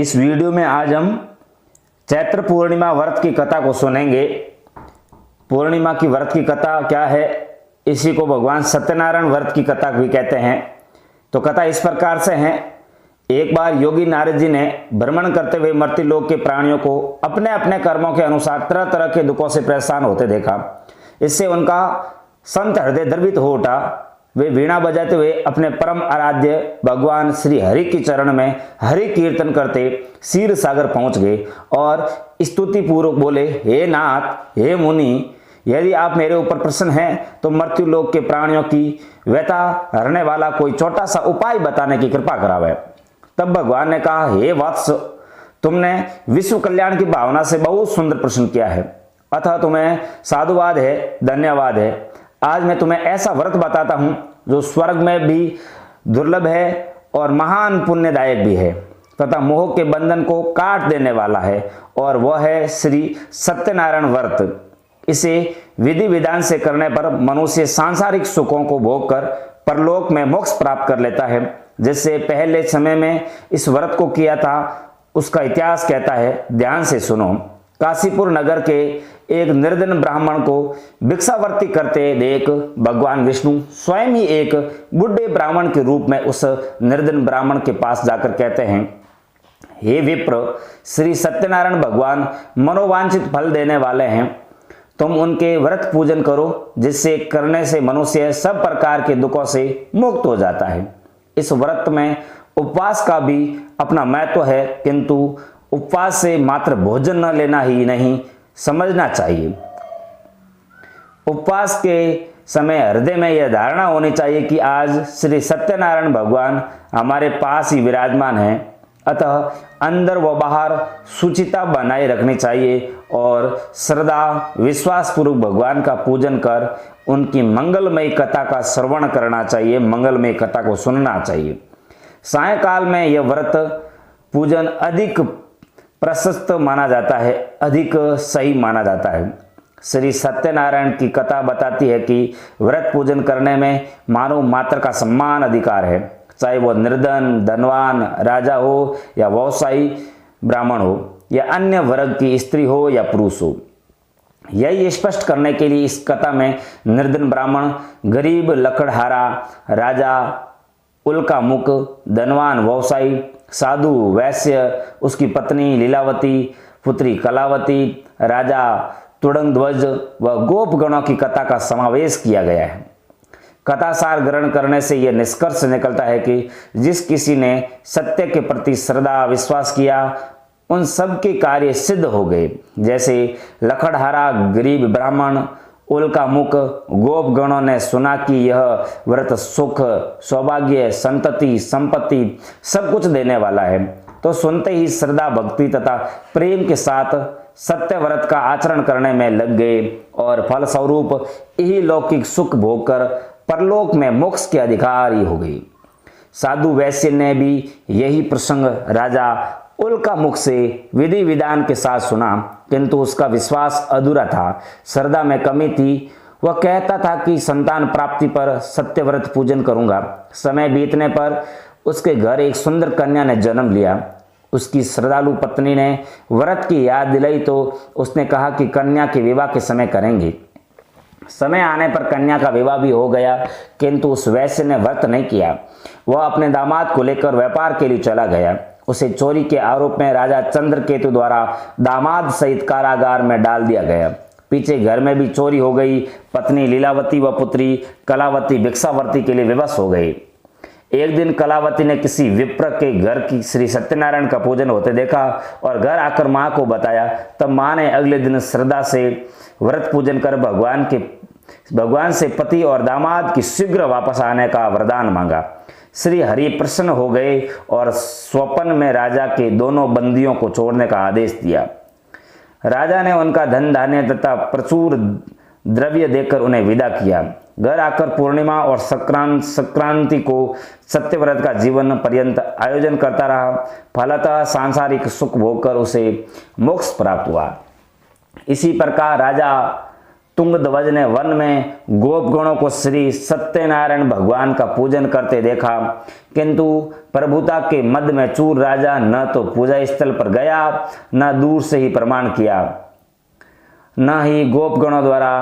इस वीडियो में आज हम चैत्र पूर्णिमा व्रत की कथा को सुनेंगे। पूर्णिमा की व्रत की कथा क्या है, इसी को भगवान सत्यनारायण व्रत की कथा भी कहते हैं। तो कथा इस प्रकार से है। एक बार योगी नारद जी ने भ्रमण करते हुए मर्त्य लोक के प्राणियों को अपने अपने कर्मों के अनुसार तरह तरह के दुखों से परेशान होते देखा। इससे उनका संत हृदय द्रवित हो उठा। वे वीणा बजाते हुए अपने परम आराध्य भगवान श्री हरि के चरण में हरि कीर्तन करते क्षीर सागर पहुंच गए और स्तुति पूर्वक बोले, हे नाथ, हे मुनि, यदि आप मेरे ऊपर प्रसन्न हैं तो मृत्यु लोक के प्राणियों की व्यथा हरने वाला कोई छोटा सा उपाय बताने की कृपा करावे। तब भगवान ने कहा, हे वत्स, तुमने विश्व कल्याण की भावना से बहुत सुंदर प्रश्न किया है, अतः तुम्हें साधुवाद है, धन्यवाद है। आज मैं तुम्हें ऐसा व्रत बताता हूं जो स्वर्ग में भी दुर्लभ है और महान पुण्यदायक भी है तथा मोह के बंधन को काट देने वाला है, और वह है श्री सत्यनारायण व्रत। इसे विधि विधान से करने पर मनुष्य सांसारिक सुखों को भोग कर परलोक में मोक्ष प्राप्त कर लेता है। जिससे पहले समय में इस व्रत को किया था उसका इतिहास कहता है, ध्यान से सुनो। काशीपुर नगर के एक निर्धन ब्राह्मण को भिक्षावर्ती करते देख भगवान विष्णु स्वयं ही एक बुढ़े ब्राह्मण के रूप में उस निर्धन ब्राह्मण के पास जाकर कहते हैं, हे विप्र, श्री सत्यनारायण भगवान मनोवांछित फल देने वाले हैं। तुम उनके व्रत पूजन करो, जिससे करने से मनुष्य सब प्रकार के दुखों से मुक्त हो जाता है। इस व्रत में उपवास का भी अपना महत्व है, किंतु उपवास से मात्र भोजन न लेना ही नहीं समझना चाहिए। उपवास के समय हृदय में यह धारणा होनी चाहिए कि आज श्री सत्यनारायण भगवान हमारे पास ही विराजमान हैं, अतः अंदर व बाहर शुचिता बनाए रखनी चाहिए और श्रद्धा विश्वास पूर्वक भगवान का पूजन कर उनकी मंगलमयी कथा का श्रवण करना चाहिए, मंगलमयी कथा को सुनना चाहिए। सायंकाल में यह व्रत पूजन अधिक प्रशस्त माना जाता है, अधिक सही माना जाता है। श्री सत्यनारायण की कथा बताती है कि व्रत पूजन करने में मानव मात्र का सम्मान अधिकार है, चाहे वह निर्धन, धनवान, राजा हो या व्यवसायी ब्राह्मण हो या अन्य वर्ग की स्त्री हो या पुरुष हो। यही स्पष्ट करने के लिए इस कथा में निर्धन ब्राह्मण, गरीब लकड़हारा, राजा उल्का मुख, धनवान व्यवसायी, साधु वैश्य, उसकी पत्नी लीलावती, पुत्री कलावती, राजा तुड़ंगध्वज व गोप गणों की कथा का समावेश किया गया है। कथासार ग्रहण करने से यह निष्कर्ष निकलता है कि जिस किसी ने सत्य के प्रति श्रद्धा विश्वास किया उन सब के कार्य सिद्ध हो गए। जैसे लकड़हारा गरीब ब्राह्मण, उल्का मुख गोप गणों ने सुना कि यह व्रत सुख, सौभाग्य, संतति, संपत्ति सब कुछ देने वाला है, तो सुनते ही श्रद्धा, भक्ति तथा प्रेम के साथ सत्य व्रत का आचरण करने में लग गए और फलस्वरूप यही लौकिक सुख भोग कर परलोक में मोक्ष के अधिकारी हो गई। साधु वैश्य ने भी यही प्रसंग राजा उल्का मुख से विधि विधान के साथ सुना, किंतु उसका विश्वास अधूरा था, श्रद्धा में कमी थी। वह कहता था कि संतान प्राप्ति पर सत्यव्रत पूजन करूंगा। समय बीतने पर उसके घर एक सुंदर कन्या ने जन्म लिया। उसकी श्रद्धालु पत्नी ने व्रत की याद दिलाई तो उसने कहा कि कन्या के विवाह के समय करेंगे। समय आने पर कन्या का विवाह भी हो गया, किंतु उस वैश्य ने व्रत नहीं किया। वह अपने दामाद को लेकर व्यापार के लिए चला गया। उसे चोरी के आरोप में राजा चंद्रकेतु द्वारा दामाद सहित कारागार में डाल दिया गया। पीछे घर में भी चोरी हो गई। पत्नी लीलावती व पुत्री कलावती भिक्षावर्ती के लिए विवश हो गई। एक दिन कलावती ने किसी विप्र के घर की श्री सत्यनारायण का पूजन होते देखा और घर आकर मां को बताया। तब मां ने अगले दिन श्रद्धा से व्रत पूजन कर भगवान से पति और दामाद की शीघ्र वापस आने का वरदान मांगा। श्री हरि प्रसन्न हो गए और स्वप्न में राजा के दोनों बंदियों को छोड़ने का आदेश दिया। राजा ने उनका धन धान्य तथा प्रचुर द्रव्य देकर उन्हें विदा किया। घर आकर पूर्णिमा और संक्रांति को सत्यव्रत का जीवन पर्यंत आयोजन करता रहा। फलतः सांसारिक सुख भोग कर उसे मोक्ष प्राप्त हुआ। इसी प्रकार राजा तुंगध्वज ने वन में गोपगणों को श्री सत्यनारायण भगवान का पूजन करते देखा, किंतु प्रभुता के मद में चूर राजा न तो पूजा स्थल पर गया, न दूर से ही प्रमाण किया, न ही गोपगणों द्वारा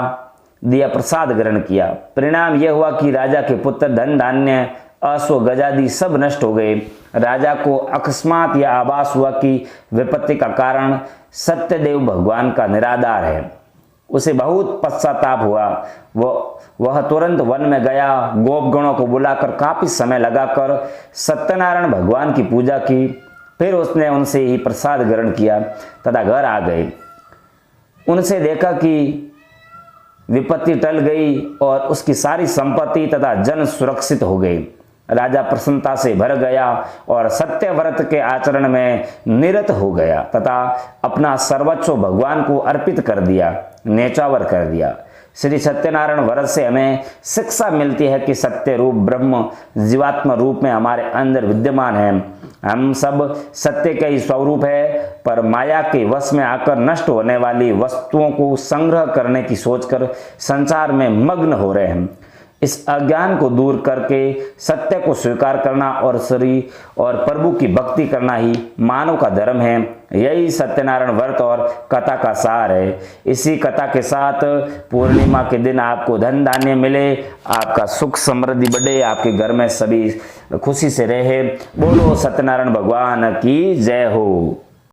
दिया प्रसाद ग्रहण किया। परिणाम यह हुआ कि राजा के पुत्र, धन धान्य, अश्व गजादि सब नष्ट हो गए। राजा को अकस्मात यह आभास हुआ कि विपत्ति का कारण सत्यदेव भगवान का निराधार है। उसे बहुत पश्चाताप हुआ। वह तुरंत वन में गया, गोपगणों को बुलाकर काफी समय लगाकर सत्यनारायण भगवान की पूजा की। फिर उसने उनसे ही प्रसाद ग्रहण किया तथा घर आ गए। उनसे देखा कि विपत्ति टल गई और उसकी सारी संपत्ति तथा जन सुरक्षित हो गई। राजा प्रसन्नता से भर गया और सत्य व्रत के आचरण में निरत हो गया तथा अपना सर्वस्व भगवान को अर्पित कर दिया, नेचावर कर दिया। श्री सत्यनारायण व्रत से हमें शिक्षा मिलती है कि सत्य रूप ब्रह्म जीवात्मा रूप में हमारे अंदर विद्यमान है। हम सब सत्य के ही स्वरूप है, पर माया के वश में आकर नष्ट होने वाली वस्तुओं को संग्रह करने की सोचकर संसार में मग्न हो रहे हैं। इस अज्ञान को दूर करके सत्य को स्वीकार करना और शरीर और प्रभु की भक्ति करना ही मानव का धर्म है। यही सत्यनारायण व्रत और कथा का सार है। इसी कथा के साथ पूर्णिमा के दिन आपको धन धान्य मिले, आपका सुख समृद्धि बढ़े, आपके घर में सभी खुशी से रहे। बोलो सत्यनारायण भगवान की जय हो।